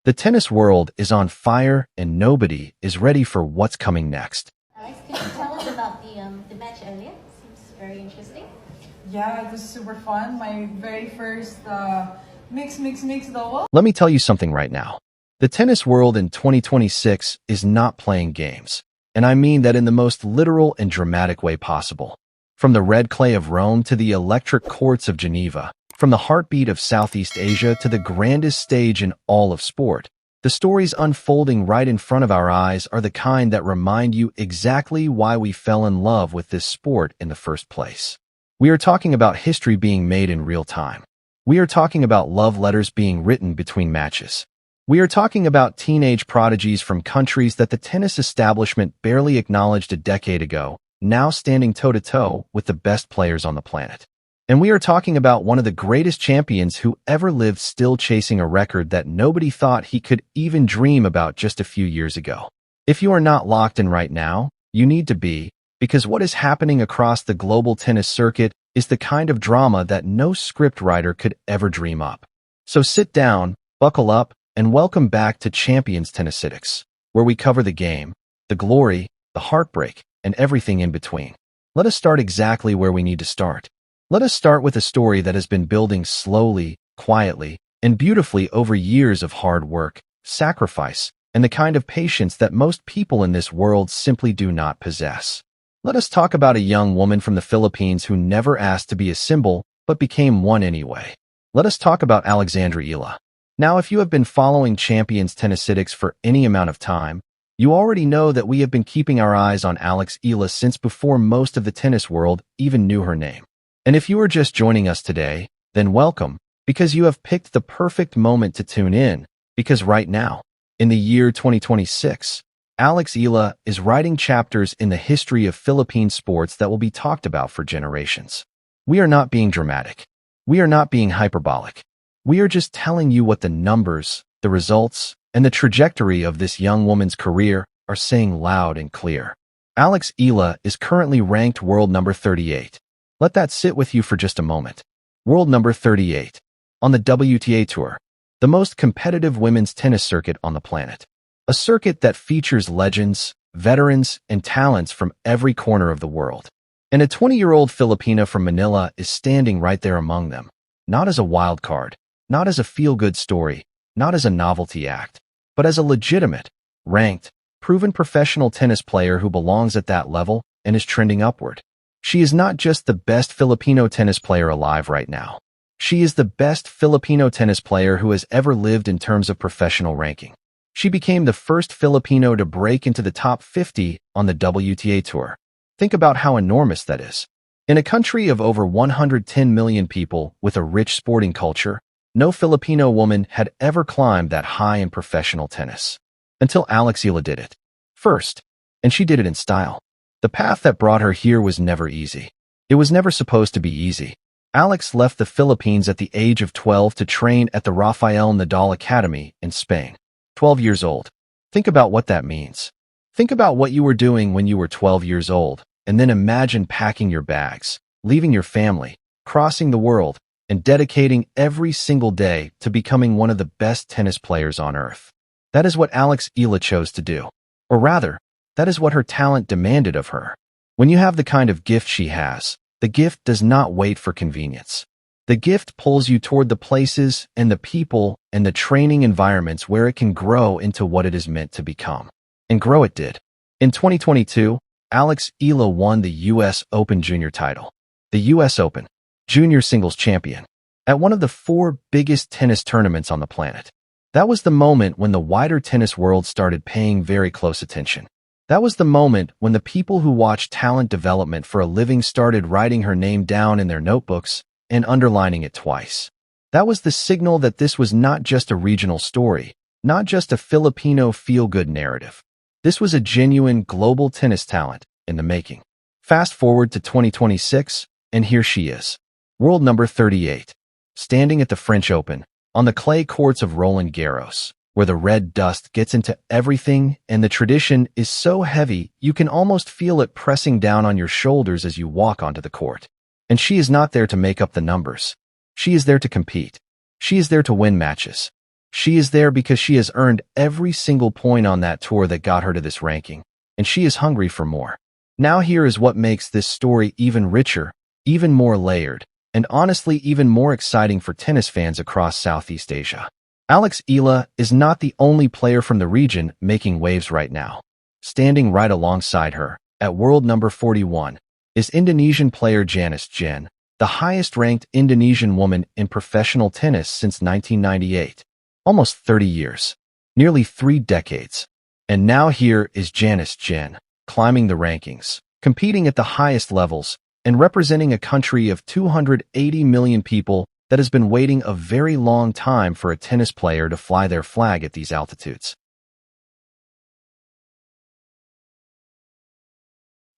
The tennis world is on fire and nobody is ready for what's coming next. Alex, can you tell us about the match earlier? Seems very interesting. Yeah, it was super fun. My very first mix double. Let me tell you something right now. The tennis world in 2026 is not playing games. And I mean that in the most literal and dramatic way possible. From the red clay of Rome to the electric courts of Geneva, from the heartbeat of Southeast Asia to the grandest stage in all of sport, the stories unfolding right in front of our eyes are the kind that remind you exactly why we fell in love with this sport in the first place. We are talking about history being made in real time. We are talking about love letters being written between matches. We are talking about teenage prodigies from countries that the tennis establishment barely acknowledged a decade ago, now standing toe-to-toe with the best players on the planet. And we are talking about one of the greatest champions who ever lived, still chasing a record that nobody thought he could even dream about just a few years ago. If you are not locked in right now, you need to be, because what is happening across the global tennis circuit is the kind of drama that no script writer could ever dream up. So sit down, buckle up, and welcome back to Champions Tennisitics, where we cover the game, the glory, the heartbreak, and everything in between. Let us start exactly where we need to start. Let us start with a story that has been building slowly, quietly, and beautifully over years of hard work, sacrifice, and the kind of patience that most people in this world simply do not possess. Let us talk about a young woman from the Philippines who never asked to be a symbol, but became one anyway. Let us talk about Alexandra Ila. Now, if you have been following Champions Tennisitics for any amount of time, you already know that we have been keeping our eyes on Alex Ila since before most of the tennis world even knew her name. And if you are just joining us today, then welcome, because you have picked the perfect moment to tune in, because right now, in the year 2026, Alex Ila is writing chapters in the history of Philippine sports that will be talked about for generations. We are not being dramatic. We are not being hyperbolic. We are just telling you what the numbers, the results, and the trajectory of this young woman's career are saying loud and clear. Alex Ila is currently ranked world number 38. Let that sit with you for just a moment. World number 38 on the WTA Tour, the most competitive women's tennis circuit on the planet. A circuit that features legends, veterans, and talents from every corner of the world. And a 20-year-old Filipina from Manila is standing right there among them, not as a wild card, not as a feel-good story, not as a novelty act, but as a legitimate, ranked, proven professional tennis player who belongs at that level and is trending upward. She is not just the best Filipino tennis player alive right now. She is the best Filipino tennis player who has ever lived in terms of professional ranking. She became the first Filipino to break into the top 50 on the WTA Tour. Think about how enormous that is. In a country of over 110 million people with a rich sporting culture, no Filipino woman had ever climbed that high in professional tennis. Until Alex Ila did it. First. And she did it in style. The path that brought her here was never easy. It was never supposed to be easy. Alex left the Philippines at the age of 12 to train at the Rafael Nadal Academy in Spain. 12 years old. Think about what that means. Think about what you were doing when you were 12 years old, and then imagine packing your bags, leaving your family, crossing the world, and dedicating every single day to becoming one of the best tennis players on earth. That is what Alex Ila chose to do. Or rather, that is what her talent demanded of her. When you have the kind of gift she has, the gift does not wait for convenience. The gift pulls you toward the places and the people and the training environments where it can grow into what it is meant to become. And grow it did. In 2022, Alex Ila won the U.S. Open Junior title. The U.S. Open, Junior Singles Champion, at one of the 4 biggest tennis tournaments on the planet. That was the moment when the wider tennis world started paying very close attention. That was the moment when the people who watch talent development for a living started writing her name down in their notebooks and underlining it twice. That was the signal that this was not just a regional story, not just a Filipino feel-good narrative. This was a genuine global tennis talent in the making. Fast forward to 2026, and here she is, world number 38, standing at the French Open, on the clay courts of Roland Garros, where the red dust gets into everything and the tradition is so heavy you can almost feel it pressing down on your shoulders as you walk onto the court. And she is not there to make up the numbers. She is there to compete. She is there to win matches. She is there because she has earned every single point on that tour that got her to this ranking, and she is hungry for more. Now here is what makes this story even richer, even more layered, and honestly even more exciting for tennis fans across Southeast Asia. Alex Ila is not the only player from the region making waves right now. Standing right alongside her, at world number 41, is Indonesian player Geneva Jen, the highest-ranked Indonesian woman in professional tennis since 1998. Almost 30 years. Nearly 3 decades. And now here is Geneva Jen, climbing the rankings, competing at the highest levels, and representing a country of 280 million people that has been waiting a very long time for a tennis player to fly their flag at these altitudes.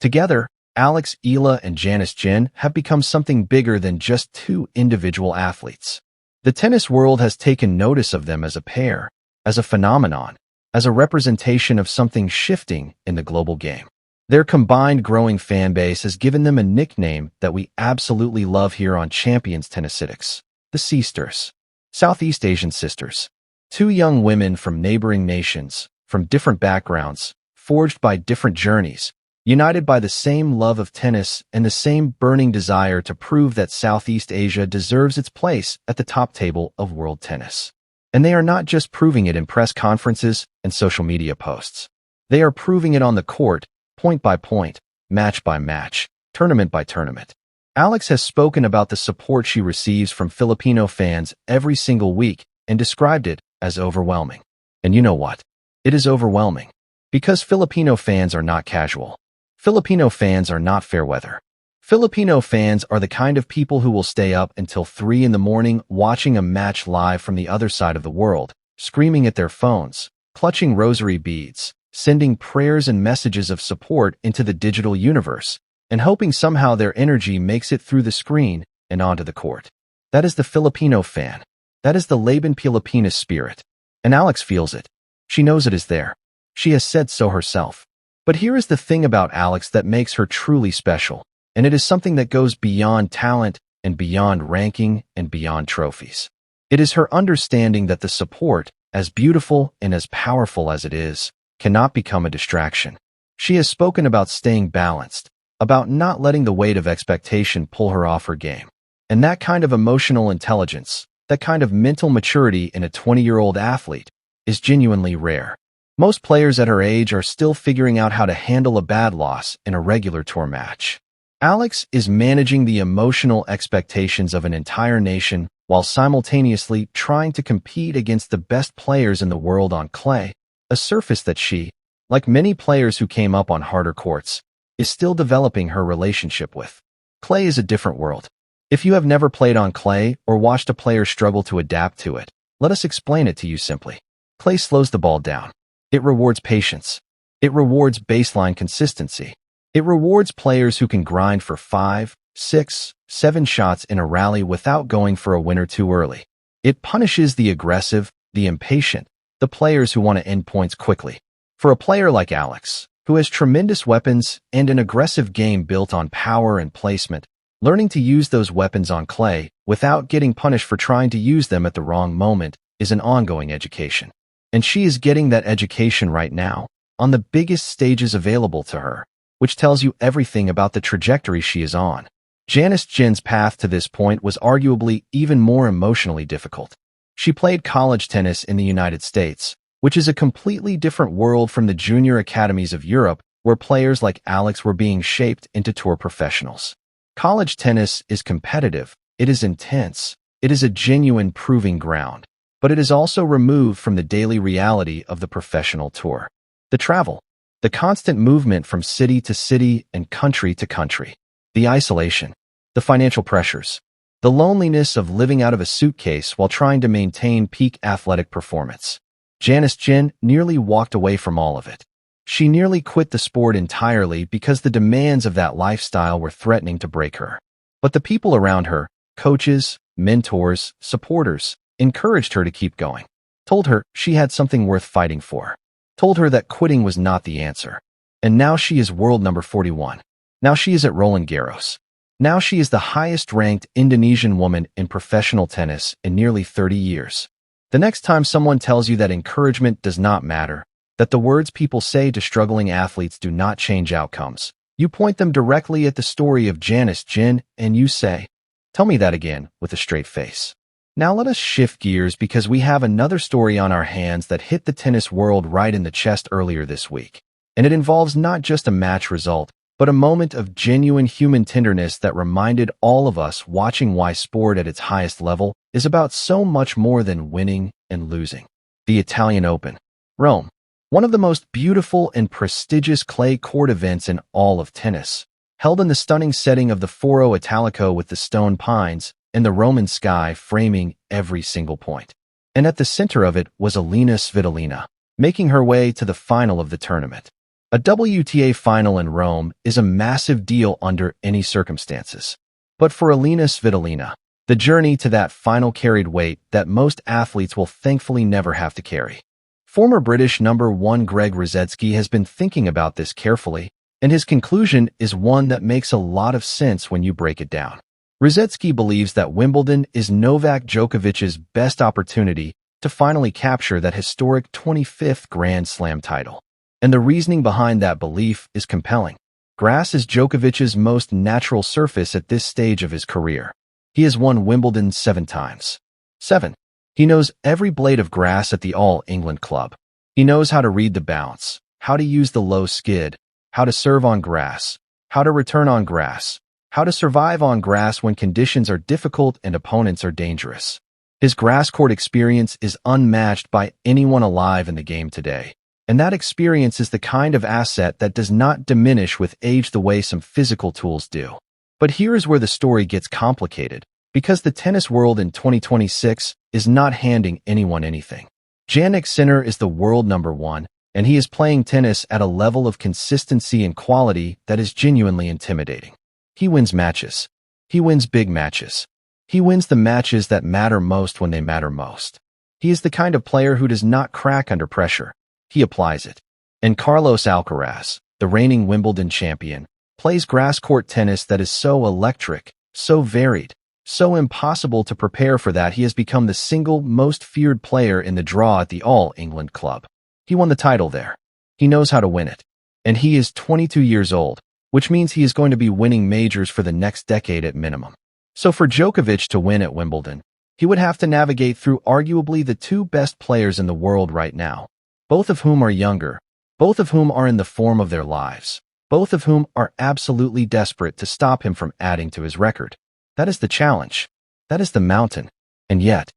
Together, Alex Ila and Geneva Jen have become something bigger than just 2 individual athletes. The tennis world has taken notice of them as a pair, as a phenomenon, as a representation of something shifting in the global game. Their combined growing fan base has given them a nickname that we absolutely love here on Champions Tennisistics, the SEASters, Southeast Asian Sisters. 2 young women from neighboring nations, from different backgrounds, forged by different journeys, united by the same love of tennis and the same burning desire to prove that Southeast Asia deserves its place at the top table of world tennis. And they are not just proving it in press conferences and social media posts. They are proving it on the court, point by point, match by match, tournament by tournament. Alex has spoken about the support she receives from Filipino fans every single week and described it as overwhelming. And you know what? It is overwhelming. Because Filipino fans are not casual. Filipino fans are not fair weather. Filipino fans are the kind of people who will stay up until 3 in the morning watching a match live from the other side of the world, screaming at their phones, clutching rosary beads, sending prayers and messages of support into the digital universe, and hoping somehow their energy makes it through the screen and onto the court. That is the Filipino fan. That is the Laban Pilipinas spirit. And Alex feels it. She knows it is there. She has said so herself. But here is the thing about Alex that makes her truly special, and it is something that goes beyond talent and beyond ranking and beyond trophies. It is her understanding that the support, as beautiful and as powerful as it is, cannot become a distraction. She has spoken about staying balanced, about not letting the weight of expectation pull her off her game. And that kind of emotional intelligence, that kind of mental maturity in a 20-year-old athlete, is genuinely rare. Most players at her age are still figuring out how to handle a bad loss in a regular tour match. Alex is managing the emotional expectations of an entire nation while simultaneously trying to compete against the best players in the world on clay, a surface that she, like many players who came up on harder courts, is still developing her relationship with. Clay is a different world. If you have never played on clay or watched a player struggle to adapt to it, let us explain it to you simply. Clay slows the ball down. It rewards patience. It rewards baseline consistency. It rewards players who can grind for 5, 6, 7 shots in a rally without going for a winner too early. It punishes the aggressive, the impatient, the players who want to end points quickly. For a player like Alex, who has tremendous weapons and an aggressive game built on power and placement, learning to use those weapons on clay without getting punished for trying to use them at the wrong moment is an ongoing education. And she is getting that education right now, on the biggest stages available to her, which tells you everything about the trajectory she is on. Geneva Jen's path to this point was arguably even more emotionally difficult. She played college tennis in the United States, which is a completely different world from the junior academies of Europe, where players like Alex were being shaped into tour professionals. College tennis is competitive, it is intense, it is a genuine proving ground. But it is also removed from the daily reality of the professional tour. The travel, the constant movement from city to city and country to country, the isolation, the financial pressures, the loneliness of living out of a suitcase while trying to maintain peak athletic performance. Geneva Jen nearly walked away from all of it. She nearly quit the sport entirely because the demands of that lifestyle were threatening to break her. But the people around her, coaches, mentors, supporters, encouraged her to keep going, told her she had something worth fighting for, told her that quitting was not the answer. And now she is world number 41. Now she is at Roland Garros. Now she is the highest-ranked Indonesian woman in professional tennis in nearly 30 years. The next time someone tells you that encouragement does not matter, that the words people say to struggling athletes do not change outcomes, you point them directly at the story of Janice Tien and you say, "Tell me that again," with a straight face. Now let us shift gears because we have another story on our hands that hit the tennis world right in the chest earlier this week. And it involves not just a match result, but a moment of genuine human tenderness that reminded all of us watching why sport at its highest level is about so much more than winning and losing. The Italian Open, Rome, one of the most beautiful and prestigious clay court events in all of tennis, held in the stunning setting of the Foro Italico with the stone pines and the Roman sky framing every single point. And at the center of it was Alina Svitolina, making her way to the final of the tournament. A WTA final in Rome is a massive deal under any circumstances. But for Alina Svitolina, the journey to that final carried weight that most athletes will thankfully never have to carry. Former British number 1 Greg Rosetsky has been thinking about this carefully, and his conclusion is one that makes a lot of sense when you break it down. Rosetsky believes that Wimbledon is Novak Djokovic's best opportunity to finally capture that historic 25th Grand Slam title. And the reasoning behind that belief is compelling. Grass is Djokovic's most natural surface at this stage of his career. He has won Wimbledon 7 times. 7. He knows every blade of grass at the All England Club. He knows how to read the bounce, how to use the low skid, how to serve on grass, how to return on grass, how to survive on grass when conditions are difficult and opponents are dangerous. His grass court experience is unmatched by anyone alive in the game today. And that experience is the kind of asset that does not diminish with age the way some physical tools do. But here is where the story gets complicated, because the tennis world in 2026 is not handing anyone anything. Jannik Sinner is the world number 1, and he is playing tennis at a level of consistency and quality that is genuinely intimidating. He wins matches. He wins big matches. He wins the matches that matter most when they matter most. He is the kind of player who does not crack under pressure. He applies it. And Carlos Alcaraz, the reigning Wimbledon champion, plays grass court tennis that is so electric, so varied, so impossible to prepare for that he has become the single most feared player in the draw at the All England Club. He won the title there. He knows how to win it. And he is 22 years old, which means he is going to be winning majors for the next decade at minimum. So for Djokovic to win at Wimbledon, he would have to navigate through arguably the 2 best players in the world right now. Both of whom are younger, both of whom are in the form of their lives, both of whom are absolutely desperate to stop him from adding to his record. That is the challenge. That is the mountain. And yet,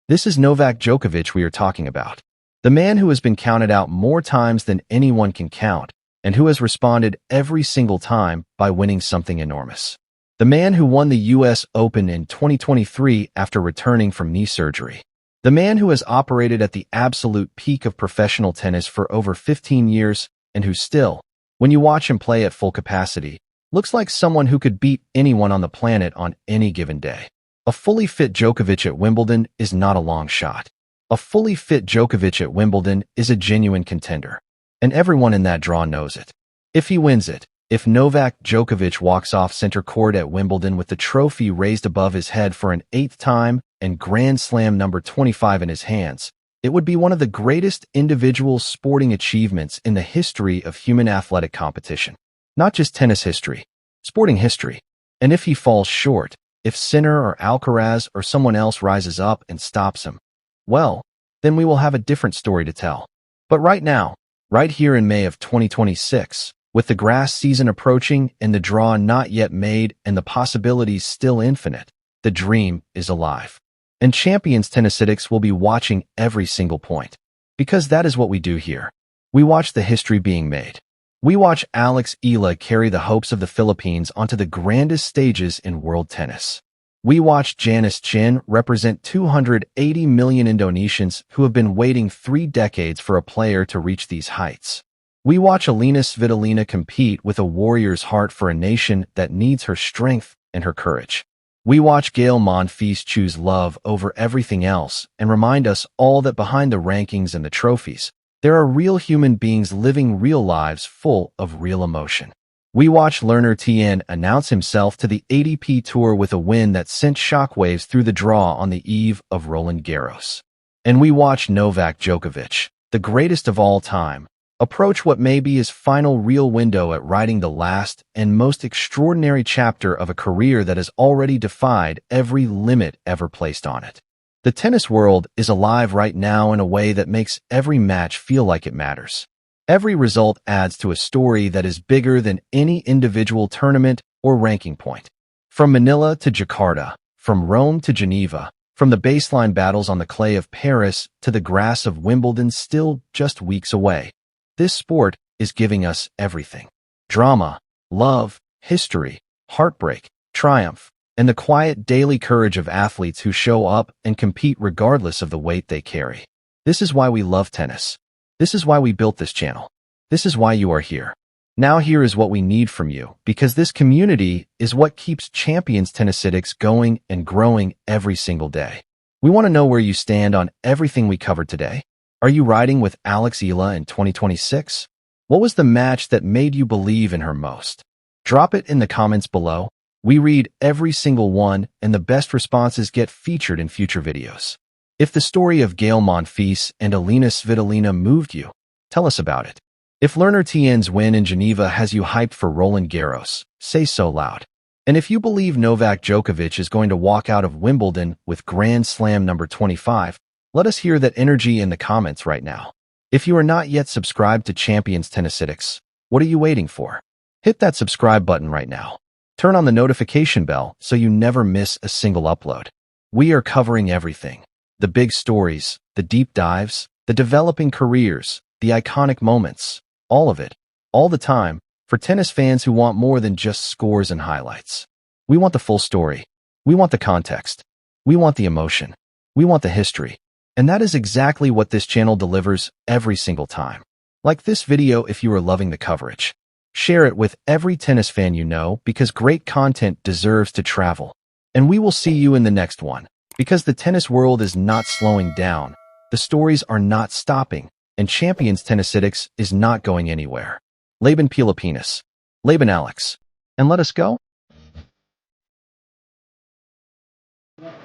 this is Novak Djokovic we are talking about. The man who has been counted out more times than anyone can count, and who has responded every single time by winning something enormous. The man who won the US Open in 2023 after returning from knee surgery. The man who has operated at the absolute peak of professional tennis for over 15 years and who still, when you watch him play at full capacity, looks like someone who could beat anyone on the planet on any given day. A fully fit Djokovic at Wimbledon is not a long shot. A fully fit Djokovic at Wimbledon is a genuine contender. And everyone in that draw knows it. If he wins it, if Novak Djokovic walks off center court at Wimbledon with the trophy raised above his head for an 8th time and Grand Slam number 25 in his hands, it would be one of the greatest individual sporting achievements in the history of human athletic competition. Not just tennis history, sporting history. And if he falls short, if Sinner or Alcaraz or someone else rises up and stops him, well, then we will have a different story to tell. But right now, right here in May of 2026, with the grass season approaching and the draw not yet made and the possibilities still infinite, the dream is alive. And Champions Tennisitics will be watching every single point. Because that is what we do here. We watch the history being made. We watch Alex Ila carry the hopes of the Philippines onto the grandest stages in world tennis. We watch Janice Tien represent 280 million Indonesians who have been waiting 3 decades for a player to reach these heights. We watch Alina Svitolina compete with a warrior's heart for a nation that needs her strength and her courage. We watch Gail Monfils choose love over everything else and remind us all that behind the rankings and the trophies, there are real human beings living real lives full of real emotion. We watched learner Tien announce himself to the ATP Tour with a win that sent shockwaves through the draw on the eve of Roland Garros. And we watched Novak Djokovic, the greatest of all time, approach what may be his final real window at writing the last and most extraordinary chapter of a career that has already defied every limit ever placed on it. The tennis world is alive right now in a way that makes every match feel like it matters. Every result adds to a story that is bigger than any individual tournament or ranking point. From Manila to Jakarta, from Rome to Geneva, from the baseline battles on the clay of Paris to the grass of Wimbledon still just weeks away, this sport is giving us everything. Drama, love, history, heartbreak, triumph, and the quiet daily courage of athletes who show up and compete regardless of the weight they carry. This is why we love tennis. This is why we built this channel. This is why you are here. Now here is what we need from you, because this community is what keeps Champions Tennisistics going and growing every single day. We want to know where you stand on everything we covered today. Are you riding with Alex Ila in 2026? What was the match that made you believe in her most? Drop it in the comments below. We read every single one, and the best responses get featured in future videos. If the story of Gael Monfils and Alina Svitolina moved you, tell us about it. If learner Tien's win in Geneva has you hyped for Roland Garros, say so loud. And if you believe Novak Djokovic is going to walk out of Wimbledon with Grand Slam number 25, let us hear that energy in the comments right now. If you are not yet subscribed to Champions Tennisistics, what are you waiting for? Hit that subscribe button right now. Turn on the notification bell so you never miss a single upload. We are covering everything. The big stories, the deep dives, the developing careers, the iconic moments, all of it, all the time, for tennis fans who want more than just scores and highlights. We want the full story. We want the context. We want the emotion. We want the history. And that is exactly what this channel delivers every single time. Like this video if you are loving the coverage. Share it with every tennis fan you know because great content deserves to travel. And we will see you in the next one. Because the tennis world is not slowing down, the stories are not stopping, and Champions Tennisistics is not going anywhere. Laban Pilipinas, Laban Alex, and let us go.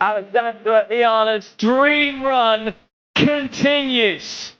Alexander Iana's dream run continues.